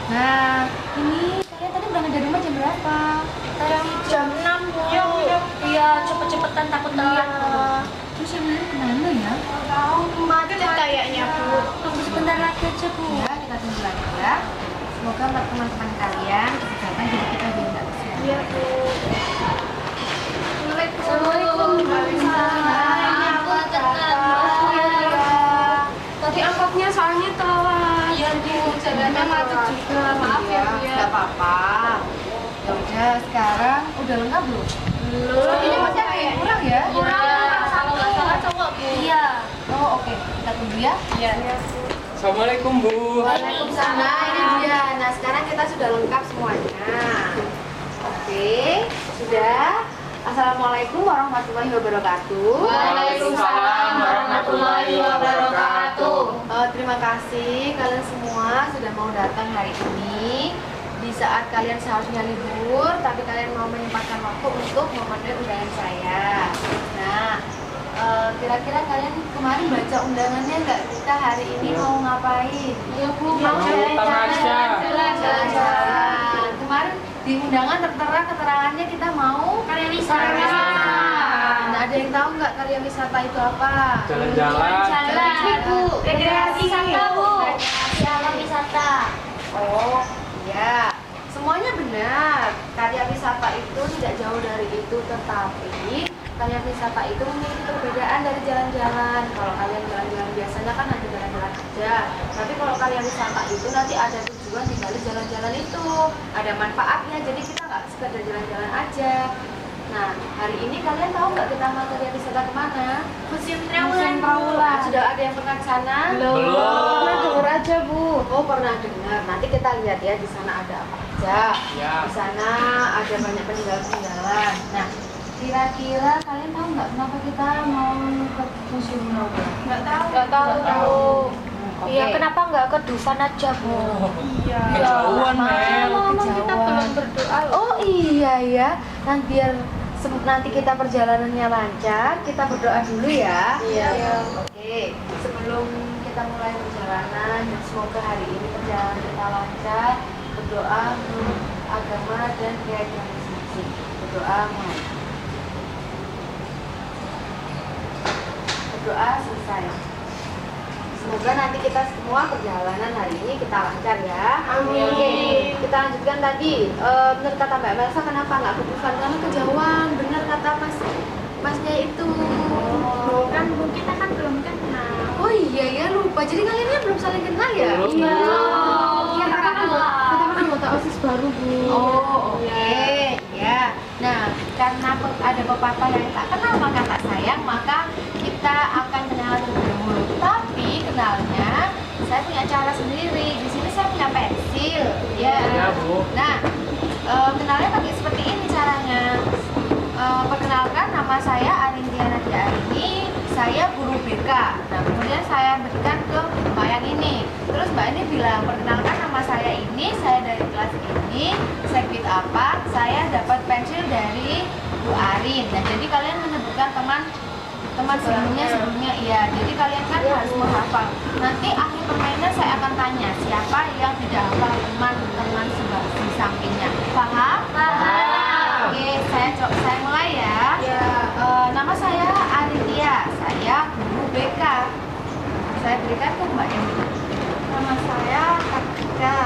Nah, ini kalian tadi berangkat dari rumah jam berapa? Jam 6 Bu. Iya, cepet-cepetan takut telat. Terus yang lain kemana ya? Macet kayaknya Bu. Tunggu sebentar lagi aja Bu. Ya, kita tunggu lagi ya. Semoga teman-teman kalian cepat datang jadi kita biar nggak kesian. Iya Bu. Assalamualaikum. Tadi angkotnya soalnya telat. Iya Bu, jalannya macet juga. Maaf ya Bu ya. Nggak apa-apa. Ya udah, sekarang udah lengkap belum? Belum. Ini masih ada yang kurang ya? Kalau nggak salah cowok Bu. Iya. Oh oke, kita tunggu ya. Iya. Assalamualaikum Bu. Waalaikumsalam. Ini dia. Nah sekarang kita sudah lengkap semuanya. Oke, sudah. Assalamualaikum warahmatullahi wabarakatuh. Waalaikumsalam warahmatullahi wabarakatuh. Terima kasih kalian semua sudah mau datang hari ini. Di saat kalian seharusnya libur, tapi kalian mau menyempatkan waktu untuk memenuhi undangan saya. Nah, kira-kira kalian kemarin baca undangannya nggak? Kita hari ini mau ngapain? Iya Bu, mau jalan-jalan. Kemarin di undangan tertera keterangannya kita mau Karya wisata. Nah, ada yang tahu nggak karya wisata itu apa? Jalan-jalan. Bu. Rekreasi wisata Bu. Rekreasi alam wisata. Oh, iya. Semuanya benar. Karya wisata itu tidak jauh dari itu, tetapi karya wisata itu memiliki perbedaan dari jalan-jalan. Kalau kalian jalan-jalan biasanya kan hanya jalan-jalan aja. Tapi kalau karya wisata itu nanti ada tujuan di balik jalan-jalan itu. Ada manfaatnya, jadi kita nggak sekedar jalan-jalan aja. Nah, hari ini kalian tahu nggak kita mau karya wisata kemana? Museum Museum Trawulan. Trawulan. Sudah ada yang pernah ke sana? Belum. Pernah dengar aja Bu. Oh pernah dengar. Nanti kita lihat ya di sana ada apa aja. Ya. Di sana ada banyak peninggalan-peninggalan. Nah, kira-kira kalian tahu nggak kenapa kita mau ke Museum Trawulan? Nggak tahu. Nggak tahu. Iya, kenapa nggak ke Dufan aja Bu? Iya. Kejauhan, Mel. Kita belum berdoa loh. Oh iya ya. Nah biar nanti kita perjalanannya lancar, kita berdoa dulu ya. Iya. Oke. Sebelum kita mulai perjalanan dan semoga hari ini perjalanan kita lancar, berdoa menurut agama dan keyakinan masing-masing. Berdoa mulai. Berdoa selesai. Semoga nanti kita semua perjalanan hari ini kita lancar ya. Amin. Oke, kita lanjutkan tadi. Menurut kata Mbak Melsa kenapa nggak ke Dufan? Karena kejauhan. Benar kata masnya itu. Kan Bu, kita kan belum kenal. Oh iya ya lupa. Jadi kalian ini belum saling kenal ya? Belum. Iya. Iya Kita kan anggota OSIS baru Bu. Oh oke. Ya. Nah karena ada pepatah yang tak kenal maka tak sayang, maka kita akan kenal terlebih dahulu. Tapi kenalnya saya punya cara sendiri. Di sini saya punya pensil. Ya. Ya, Bu. Nah, kenalnya pakai seperti ini caranya. Perkenalkan, nama saya Arintia Nadia Arini. Saya guru BK. Nah, kemudian saya berikan ke Mbak yang ini. Terus Mbak ini bilang, perkenalkan nama saya ini, saya dari kelas ini, segbit apa, saya dapat pensil dari Bu Arin. Nah, jadi kalian menyebutkan teman sebelumnya iya. Jadi kalian kan harus menghafal. Nanti akhir permainan saya akan tanya siapa yang tidak hafal teman-teman di sampingnya. Paham? Paham. Oke, saya mulai ya. Nama saya Arintia. Saya guru BK. Saya berikan ke Mbak Emi. Nama saya Kartika.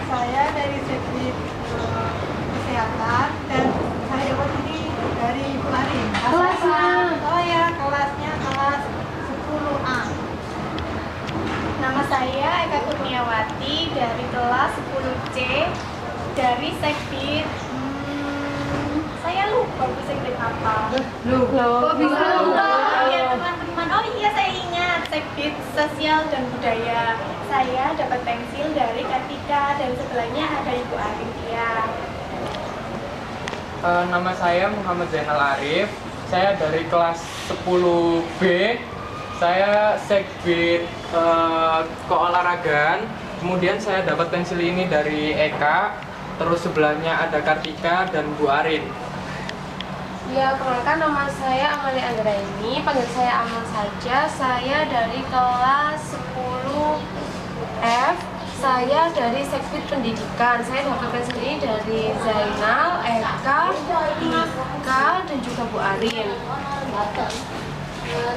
Saya dari Segbit Kesehatan dan saya dapat ini dari Bu Arin. Kelasnya? Oh ya, kelasnya kelas 10A. Nama saya Eka Kurniawati dari kelas 10C dari Segbit. Saya lupa Bu Segbit apa. Kok bisa lupa? Ya teman-teman, oh iya saya ingat Segbit Sosial dan Budaya. Saya dapat pensil dari Kartika dan sebelahnya ada Ibu Arintia. Nama saya Muhammad Zainal Arif. Saya dari kelas 10B. Saya segbit keolahragaan. Kemudian saya dapat pensil ini dari Eka. Terus sebelahnya ada Kartika dan Bu Arin. Ya, perkenalkan nama saya Amalia Anggraini, panggil saya Amal saja. Saya dari kelas 10F. Saya dari Segbit Pendidikan. Saya dapatkan sendiri dari Zainal, Eka, Ika, dan juga Bu Arin.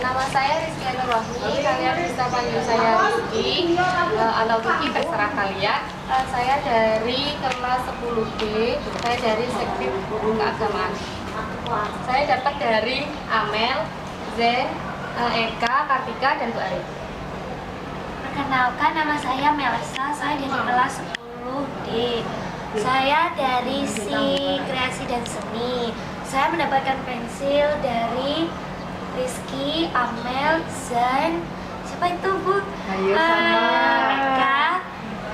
Nama saya Rizky Nurwahmi, kalian bisa panggil saya Rizky atau Kiki, terserah kalian. Saya dari kelas 10B, saya dari Segbit Keagamaan. Saya dapat dari Amel, Zen, Eka, Kartika, dan Bu Arin. Perkenalkan, nama saya Melsa, saya dari kelas 10D. Saya dari Si Kreasi dan Seni. Saya mendapatkan pensil dari Rizky, Amel, Zan, siapa itu Bu? Ayo sama. Eka,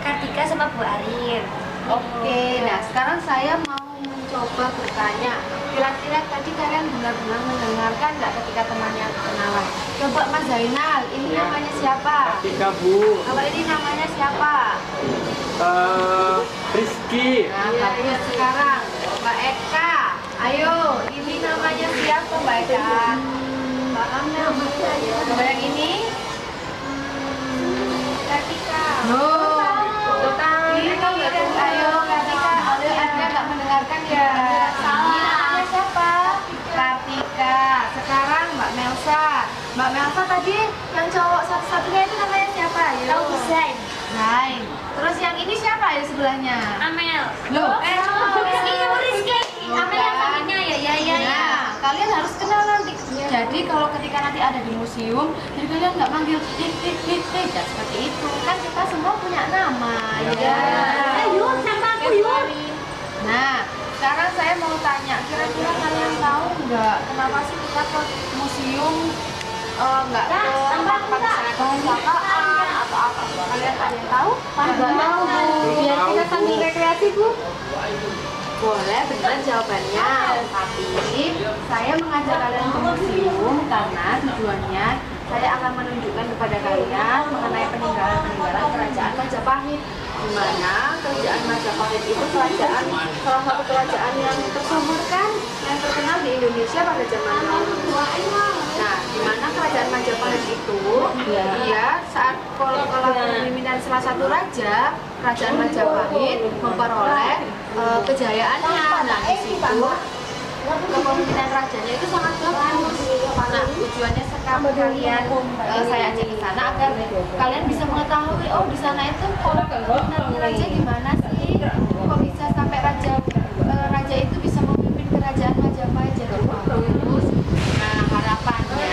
Kartika, sama Bu Arin. Oke, nah sekarang saya mau mencoba bertanya. Kira-kira tadi kalian benar-benar mendengarkan nggak ketika temannya kenalan? Coba Mas Zainal, ini namanya siapa? Tiga Bu. Kalau ini namanya siapa? Rizky. Nah, bagus. Sekarang Mbak Eka. Ayo, ini namanya siapa Mbak Eka? Mbak Amel. Coba yang ini? Kartika. Ini ayo Kartika. Anda nggak mendengarkan ya? Ini namanya siapa? Kartika. Sekarang Mbak Melsa. Mbak Melsa tadi yang cowok satu-satunya itu namanya siapa? Ayo. Tahu Zain. Zain. Terus yang ini siapa ya sebelahnya? Amel. Loh, Rizky. Amel yang sampingnya ya. Nah, kalian harus kenal nanti. Jadi kalau ketika nanti ada di museum, jadi kalian nggak manggil dan seperti itu. Kan kita semua punya nama, ya. Ayo, sama aku yuk. Nah, sekarang saya mau tanya, kira-kira kalian tahu nggak kenapa sih kita ke museum nggak ke tempat perpustakaan atau apa? Kalian ada yang tahu? Nggak tahu, Bu. Biar kita sambil rekreasi, Bu. Boleh, benar jawabannya. Tapi saya mengajak kalian ke museum karena tujuannya saya akan menunjukkan kepada kalian mengenai peninggalan-peninggalan kerajaan Majapahit. Di mana kerajaan Majapahit itu kerajaan, salah satu kerajaan yang tersohor kan, yang terkenal di Indonesia pada zaman dahulu. Nah, di mana kerajaan Majapahit itu, dia saat kepemimpinan salah satu raja, kerajaan Majapahit memperoleh kejayaannya. Nah, di situ kepemimpinan rajanya itu sangat bagus. Nah, tujuannya sekarang kalian saya ajak ke sana agar kalian bisa mengetahui, oh di sana itu kepemimpinan raja gimana sih? Kok bisa sampai raja itu bisa memimpin kerajaan Majapahit jadi bagus. Nah, harapannya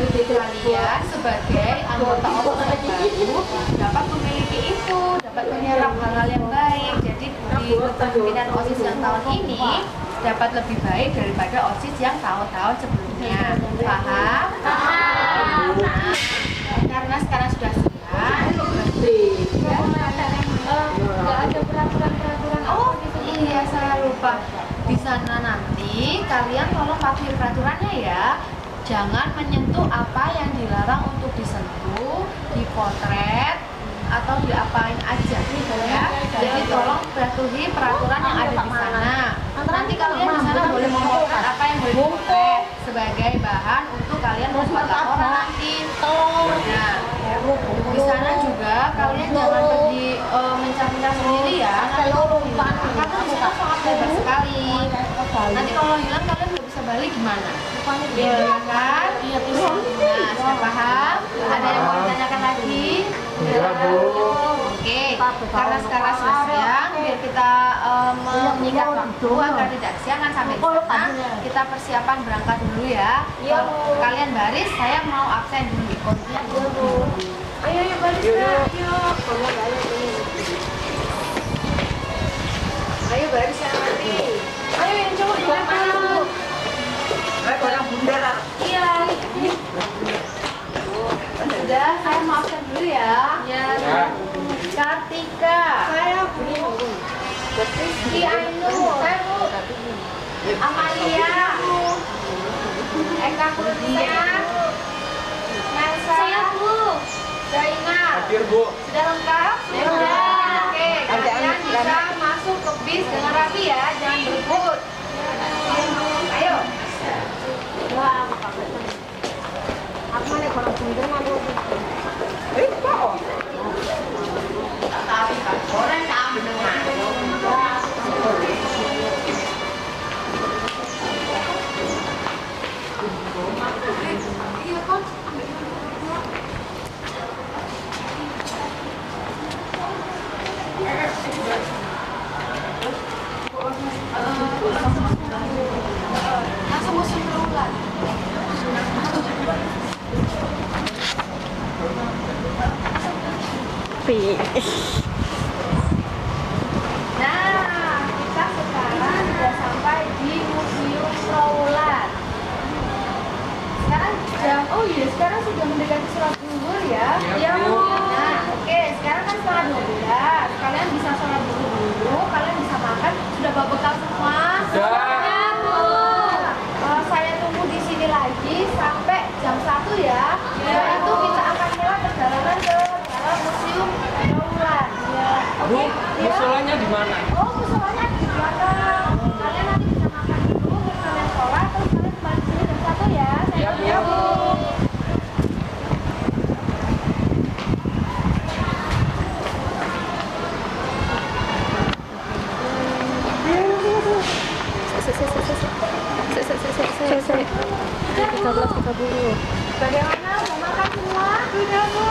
kalian sebagai anggota OSIS yang baru dapat memiliki itu, dapat menyerap hal-hal yang baik. Jadi di kepemimpinan OSIS yang tahun ini dapat lebih baik daripada OSIS yang tahun-tahun sebelumnya. Paham? Paham. Nah, karena sekarang sudah siang, nggak ada peraturan-peraturan. Oh iya, saya lupa. Di sana nanti kalian tolong patuhi peraturannya ya. Jangan menyentuh apa yang dilarang untuk disentuh, dipotret, atau diapain aja ya. Jadi tolong patuhi peraturan yang ada di sana. Nanti kalian di sana boleh memotret apa yang boleh dipotret sebagai bahan untuk kalian membuat laporan nanti. Nah, di sana juga kalian jangan pergi mencari sendiri ya. Nanti kalau hilang, karena di sana sangat bebas sekali. Nanti kalau hilang kalian nggak bisa balik gimana? Iya kan? Iya bisa. Nah, sudah paham? Ada yang mau ditanyakan lagi? Iya, Bu. Oke, karena sekarang sudah siang, biar kita menyikat waktu agar tidak siangan sampai di sana, kita persiapan berangkat dulu ya. Kalian baris, saya mau absen dulu. Iya, Bu. Ayo baris ya. Ayo baris ya nanti. Ayo yang cowok di mana? Iya. Sudah, saya mau absen dulu ya. Ya. Kartika. Saya Rizky Ainur. Saya Bu. Amalia. Eka Kurnia. Melsa. Saya Bu. Zainal. Hadir, Bu. Sudah lengkap? Sudah. Oke, kalian bisa masuk ke bis dengan rapi ya, jangan berebut. Ayo. Aku mana orang sumber mana? Tapi selfie. Nah, kita sekarang sudah sampai di Museum Trawulan. Sekarang sudah mendekati sholat zuhur ya. Iya, Bu. Nah, oke, sekarang kan setengah 12. Kalian bisa sholat zuhur dulu, kalian bisa makan. Sudah bawa bekal semua? Sudah. Saya tunggu di sini lagi sampai jam 1 ya. Setelah itu kita akan mulai perjalanan ke dalam Museum Trawulan. Ya, Bu, oke. Ya. musolanya di mana? Oh, musolanya di belakang. Kalian nanti bisa makan dulu, terus kalian sholat, terus kalian kembali ke sini jam 1 ya. Iya, Bu. Ya, Bu. Bagaimana? Mau makan semua? Sudah, Bu.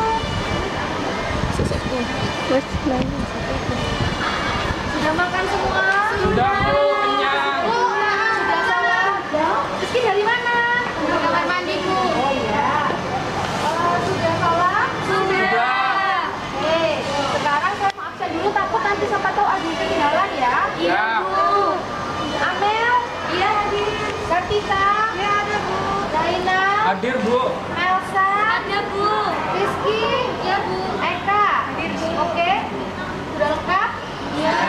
Sudah makan semua? Sudah, Bu, kenyang. Sudah sholat? Rizky dari mana? Dari kamar mandi, Bu. Oh iya. Sudah sholat? Sudah. Oke, sekarang saya mau absen dulu, takut nanti siapa tahu ada yang ketinggalan ya. Iya, Bu. Amel? Iya, hadir. Kartika? Iya, ada, Bu. Daina? Hadir, Bu. Elsa? Ada, Bu. Rizky? Iya, Bu. Eka? Hadir, Bu. Oke. Sudah lengkap? Iya.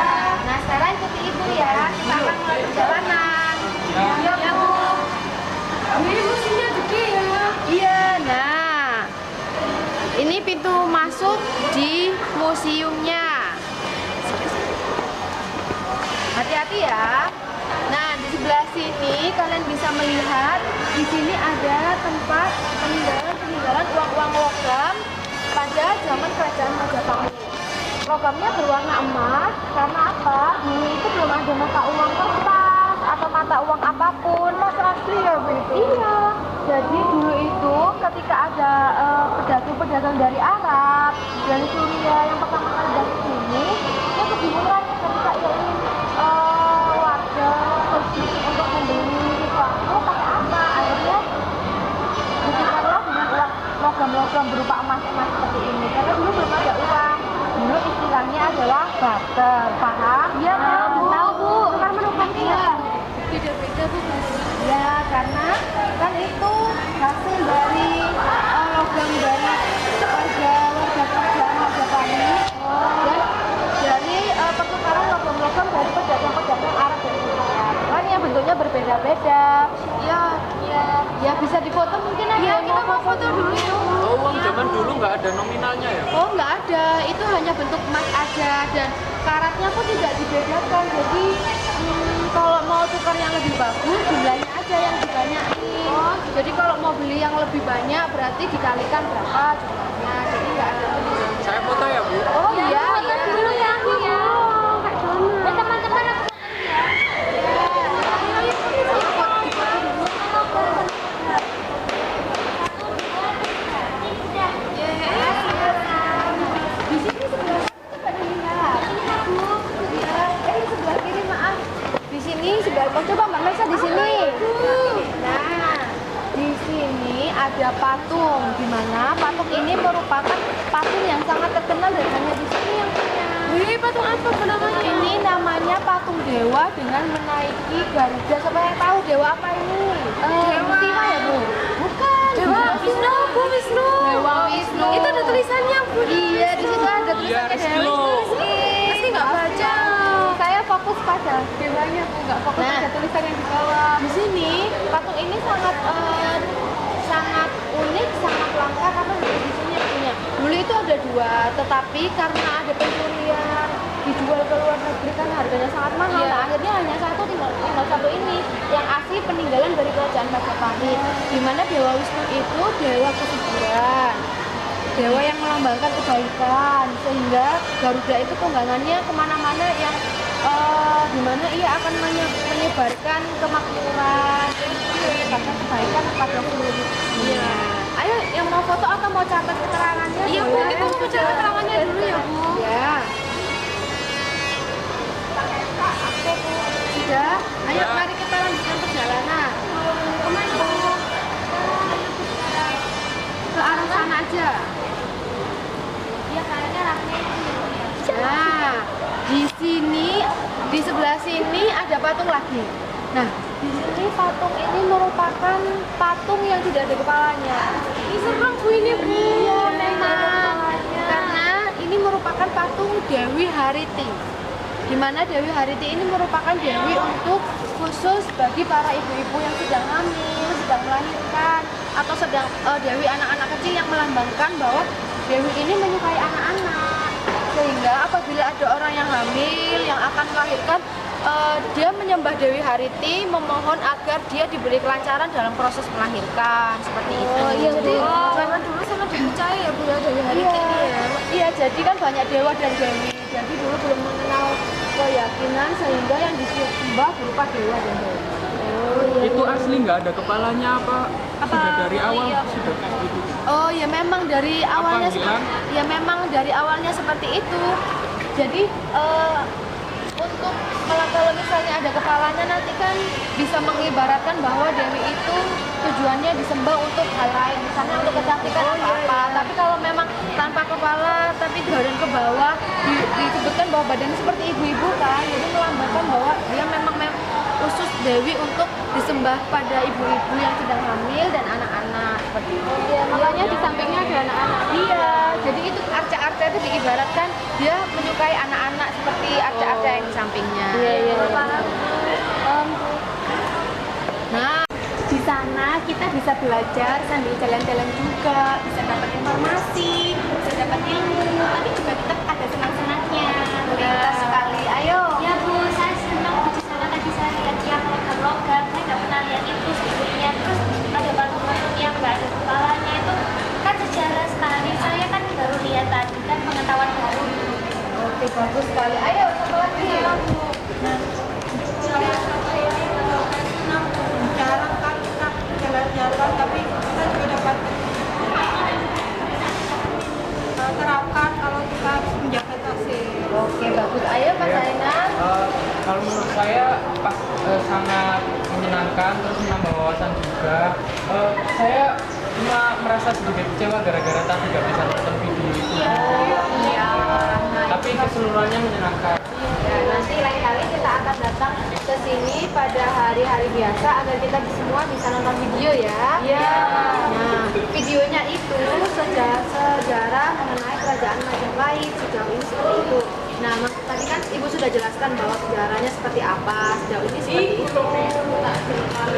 Nah, sekarang ikuti Ibu ya. Kita akan mulai perjalanan. Ya. Iya, Bu. Ini musimnya gede ya. Iya, nah. Ini pintu masuk di museumnya. Hati-hati ya. Nah, di sebelah sini kalian bisa melihat di sini ada tempat peninggalan uang-uang logam pada zaman kerajaan Majapahit. Logamnya berwarna emas karena apa? Dulu itu belum ada mata uang kertas atau mata uang apapun. Mas asli ya Bu itu? Iya. Jadi dulu itu ketika ada pedagang-pedagang dari Arab, dari Suriah yang pertama kali datang ke sini, dia kebingungan ketika ia ingin warga untuk membeli sesuatu pakai apa? Akhirnya ditukarlah dengan uang logam-logam berupa emas-emas seperti ini. Karena dulu belum ada uang. Dulu istilahnya adalah barter, paham? Iya, tahu Bu. Tukar menukar iya. Beda-beda Bu. Ya, karena kan itu hasil dari logam dari warga kerajaan Majapahit dan dari pertukaran logam-logam dari pedagang-pedagang Arab dan Suriah. Kan yang bentuknya berbeda-beda. Iya, iya. Ya bisa difoto mungkin ada. Iya, kita mau foto dulu. Oh, uang zaman dulu nggak ada nominalnya ya? Oh, nggak ada. Itu hanya bentuk emas aja dan karatnya pun tidak dibedakan. Jadi kalau mau tukar yang lebih bagus, jumlahnya aja yang dibanyakin. Oh, jadi kalau mau beli yang lebih banyak berarti dikalikan berapa jumlahnya. Jadi nggak ada. Saya foto ya, Bu? Oh iya, iya. Dulu ya, Bu ya. Ya teman-teman aku coba Mbak Mesa di sini. Nah, di sini ada patung, di mana patung ini merupakan patung yang sangat terkenal dan hanya di sini yang punya. Wih, patung apa namanya? Ini namanya patung dewa dengan menaiki Garuda. Siapa yang tahu dewa apa ini? Dewa Siwa ya Bu? Bukan. Dewa Wisnu, Bu Wisnu. Dewa Wisnu. Itu ada tulisannya Bu. Iya, di situ ada tulisannya Dewa Wisnu. Meski nggak baca. Saya fokus pada dewanya Bu, nggak fokus pada tulisan yang di bawah. Di sini patung ini sangat sangat unik, sangat langka karena di sini yang punya. Dulu itu ada dua, tetapi karena ada pencurian dijual ke luar negeri kan harganya sangat mahal. Nah, akhirnya hanya satu, tinggal satu ini yang asli peninggalan dari kerajaan Majapahit. Di mana Dewa Wisnu itu dewa kesuburan, dewa yang melambangkan kebaikan, sehingga Garuda itu tunggangannya kemana-mana yang dimana ia akan menyebarkan kemakmuran, menyebarkan kebaikan kepada seluruh dunia. Ayo, yang mau foto atau mau catat keterangannya? Iya Bu, kita mau catat keterangannya dulu ya Bu. Ya. Oke Bu, sudah. Ayo mari kita lanjutkan perjalanan. Kemana Bu? Ke arah sana aja. Iya kayaknya rapi. sini ada patung lagi. Nah, di sini patung ini merupakan patung yang tidak ada kepalanya. Ini serem Bu ini Bu. Iya, memang. Karena ini merupakan patung Dewi Hariti. Di mana Dewi Hariti ini merupakan dewi untuk khusus bagi para ibu-ibu yang sedang hamil, sedang melahirkan, atau sedang dewi anak-anak kecil yang melambangkan bahwa dewi ini menyukai anak-anak. Sehingga apabila ada orang yang hamil yang akan melahirkan, dia menyembah Dewi Hariti, memohon agar dia diberi kelancaran dalam proses melahirkan, seperti itu. Iya, Jadi zaman dulu sangat dipercaya ya Bu ya Dewi Hariti ini ya. iya, jadi kan banyak dewa dan dewi. Jadi dulu belum mengenal keyakinan sehingga yang disembah berupa dewa dan dewi. Itu asli nggak ada kepalanya apa? Sudah dari awal sudah kayak gitu. Oh ya, memang dari awalnya hilang? ya memang dari awalnya seperti itu. Jadi untuk kalau misalnya ada kepalanya nanti kan bisa mengibaratkan bahwa dewi itu tujuannya disembah untuk hal lain, misalnya untuk kecantikan atau apa. Tapi kalau memang tanpa kepala tapi badan ke bawah, disebutkan bahwa badannya seperti ibu-ibu kan, jadi melambangkan bahwa dia memang khusus dewi untuk disembah pada ibu-ibu yang sedang hamil dan anak-anak seperti itu. Iya, makanya di sampingnya ada anak-anak. Iya, jadi itu arca-arca itu diibaratkan dia menyukai anak-anak seperti arca-arca yang di sampingnya. Iya. Nah, Di sana kita bisa belajar sambil jalan-jalan juga, bisa dapat informasi, bisa dapat ilmu, tapi juga tetap ada senang-senangnya. pintar sekali. Ayo. Ya Bu, saya senang di sana tadi saya lihat yang logam-logam, saya nggak pernah lihat itu sebelumnya. Terus ada patung-patung yang nggak ada kepalanya itu kan sejarah sekali. Saya kan baru lihat tadi kan pengetahuan baru. Oke, bagus sekali. Ayo, satu lagi. Nah, jarang kan kita jalan-jalan, tapi kita juga dapat terapkan kalau kita harus menjaga tasik. Oke, bagus. Ayo, Mas Zainal. Kalau menurut saya sangat menyenangkan, terus menambah wawasan juga. Saya cuma merasa sedikit kecewa gara-gara tadi nggak bisa nonton video itu. Iya. Tapi keseluruhannya menyenangkan. Ya, nanti lain kali kita akan datang ke sini pada hari-hari biasa agar kita semua bisa nonton video ya. Iya. Nah, videonya itu sejarah mengenai kerajaan Majapahit sejauh ini seperti itu. Nah, tadi kan Ibu sudah jelaskan bahwa sejarahnya seperti apa, sejauh ini seperti itu.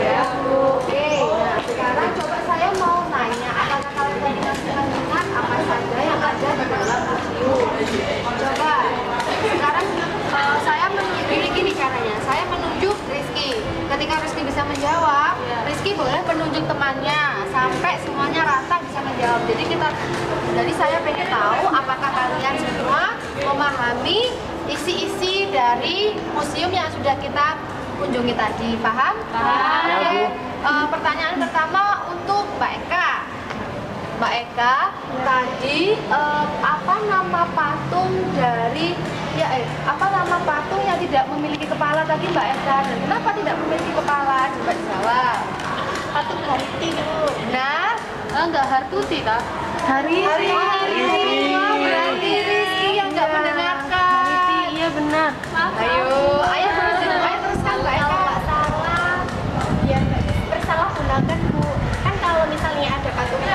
Ya, oke. Nah, sekarang coba saya mau nanya, apakah kalian masih mengingat apa saja yang ada di dalam museum? Coba. Sekarang saya gini caranya. Saya menunjuk Rizky. Ketika Rizky bisa menjawab, Rizky boleh menunjuk temannya sampai semuanya rata bisa menjawab. Jadi saya pengen tahu apakah kalian semua memahami isi-isi dari museum yang sudah kita kunjungi tadi. Paham? Paham. Oke. Pertanyaan pertama untuk Mbak Eka. Mbak Eka, tadi apa nama patung dari apa nama patung yang tidak memiliki kepala tadi Mbak Eka, dan kenapa tidak memiliki kepala? Coba dijawab. Patung Hariti Bu. Nah, Enggak Hartuti tak? Hariti. Wah, berarti Rizky yang nggak mendengarkan. Iya benar. Ayo teruskan Mbak Eka. Kalau nggak salah, ya nggak bersalah gunakan Bu. Kan kalau misalnya ada patung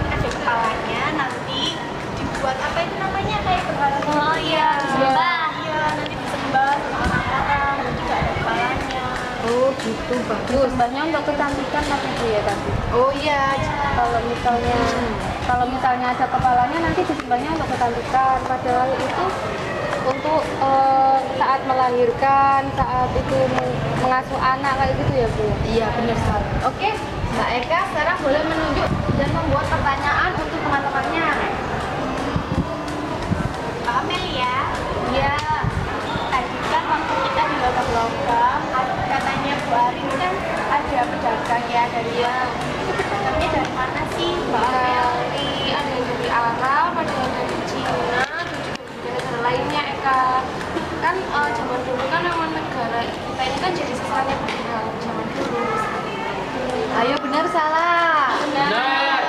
ada kepalanya, nanti dibuat apa itu namanya kayak berhala. Oh iya, disembah. Iya, nanti disembah sama orang-orang dan juga ada kepalanya. Oh gitu, bagus. Sembahnya untuk kecantikan tapi Bu ya tadi. Oh iya. Kalau misalnya ada kepalanya nanti disembahnya untuk kecantikan, padahal itu untuk saat melahirkan, saat itu mengasuh anak kayak gitu ya Bu. Iya, benar sekali. Oke, Mbak Eka sekarang boleh menunjuk dan membuat pertanyaan untuk teman-temannya. Mbak Amelia, Iya. tadi kan waktu kita di logam-logam, katanya Bu Arin kan ada pedagang ya dari itu pedagangnya dari mana sih Mbak Amelia? Ada yang dari Arab, ada yang dari Cina, dan juga dari negara lainnya Eka. Kan zaman dulu kan memang negara kita ini kan jadi sasarannya perang zaman dulu. Ayo, benar salah? Benar.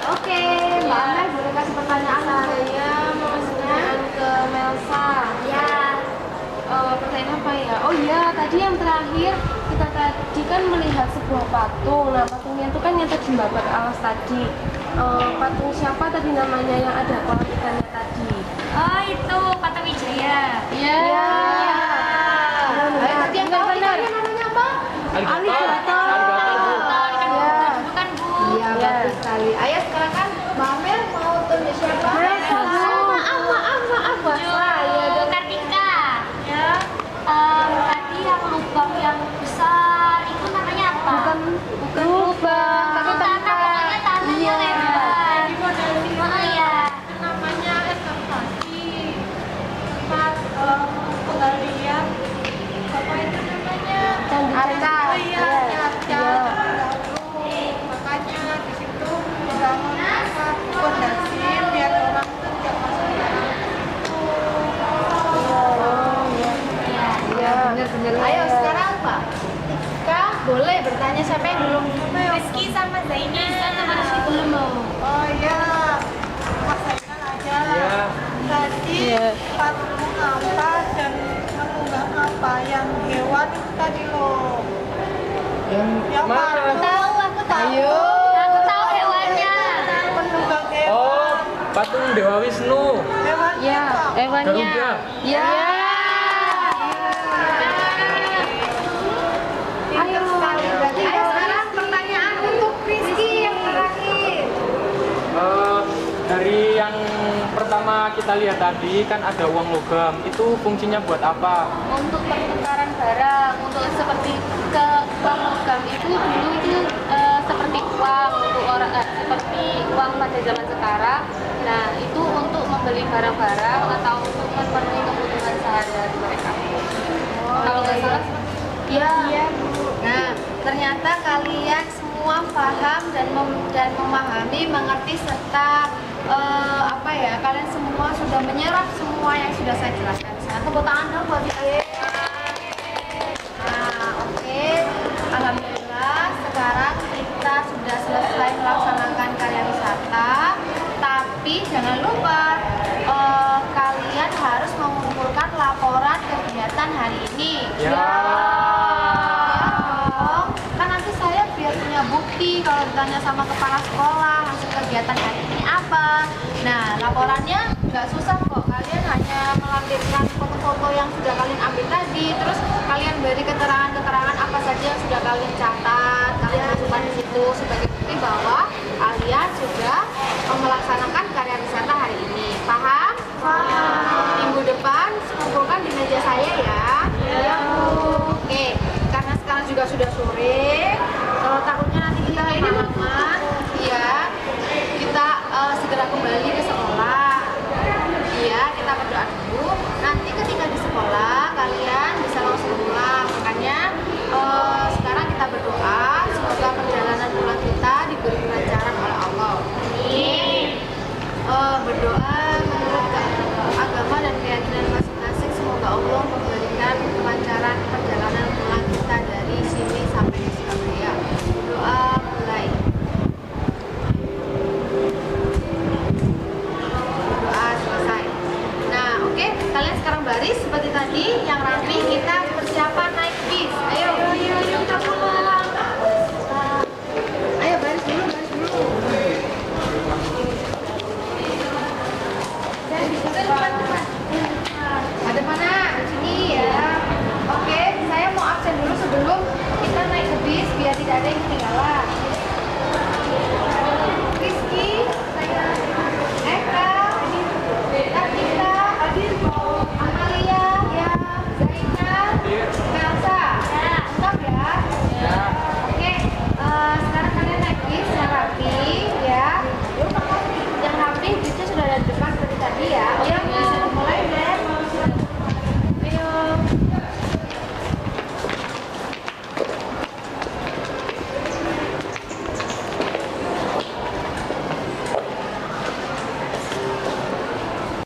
Oke, Mbak Amel boleh kasih pertanyaan. Saya mau pertanyaan ke Melsa. Ya, tadi yang terakhir kita tadi kan melihat sebuah patung. Nah patungnya itu kan yang tadi Mbak alas tadi. Patung siapa tadi namanya yang ada kolam ikannya tadi? Oh itu Patung Wijaya. Iya. Ayo tadi yang tahu Benar. ikannya namanya apa? Aligator. Aligator, Bu. Ikan bukan bukan Bu. Iya, bagus sekali. Ayo sekarang kan Mbak Amel mau tunjuk siapa? Maaf. Bu Kartika. Ya. Tadi yang lubang yang besar itu namanya apa? Bukan lubang, tapi Tanah, pokoknya tanahnya lebar. Oh iya. namanya ekskavasi tempat penggalian apa itu namanya Arca. iya arca lalu makanya di situ dibangun fondasi biar orang tuh tidak masuk ke dalam situ. Iya, benar-benar. Ayo sekarang Pak Tika boleh bertanya siapa yang belum? Rizky sama Zaini sama Rizky belum mau. Oh iya Mas Zainal aja Iya. tadi patung apa dan menunggang apa yang hewan itu tadi loh yang Mana? aku tahu Aku tahu hewannya. menunggang hewan Oh, patung Dewa Wisnu. hewan Iya, apa? hewannya. Garuda. Iya. Ayo sekali berarti. Ayo sekarang pertanyaan untuk Rizky yang terakhir. Dari yang pertama kita lihat tadi kan ada uang logam. Itu fungsinya buat apa? Untuk pertukaran barang, untuk seperti ke uang logam itu dulu itu seperti uang untuk orang seperti uang pada zaman sekarang. Nah itu untuk membeli barang-barang atau untuk memenuhi kebutuhan sehari-hari mereka. Kalau nggak salah, Iya. Nah, ternyata kalian semua paham dan memahami, mengerti serta kalian semua sudah menyerap semua yang sudah saya jelaskan. Tepuk tangan dong buat kita. Nah, oke. Alhamdulillah sekarang kita sudah selesai melaksanakan karya wisata. Tapi jangan lupa kalian harus mengumpulkan laporan kegiatan hari ini. Ya. dong. Kan nanti saya biar punya bukti kalau ditanya sama kepala sekolah hasil kegiatan hari ini apa. Nah, laporannya nggak susah kok. Kalian hanya melampirkan foto-foto yang sudah kalian ambil tadi, terus kalian beri keterangan-keterangan apa saja yang sudah kalian catat, kalian masukkan di situ sebagai bukti bahwa kalian sudah melaksanakan karya wisata hari ini. Paham? Paham. Minggu depan kumpulkan di meja saya ya. Iya, Bu. Oke, karena sekarang juga sudah sore, takutnya nanti kita lama-lama, ya, kita segera kembali ke sekolah. Iya, kita berdoa dulu. Nanti ketika di sekolah kalian bisa langsung pulang. Makanya sekarang kita berdoa semoga perjalanan pulang kita diberi kelancaran oleh Allah. Amin. Berdoa menurut agama dan keyakinan masing-masing, semoga Allah memberikan kelancaran perjalanan pulang kita dari sini sampai di Surabaya. Doa mulai. Doa selesai. Nah, oke, kalian sekarang baris seperti tadi, yang rapi, kita persiapan naik bis. Ayo, kita pulang. Ayo baris dulu, baris dulu. Ada mana? Di sini ya. Oke, saya mau absen dulu sebelum kita naik ke bis biar tidak ada yang ketinggalan. Rizky, saya Eka, Kartika, Amalia, ya, Zaina, Melsa. Lengkap ya? Ya. Oke, sekarang kalian naik bis yang rapi ya. Yang rapi bisnya sudah ada di depan seperti tadi ya.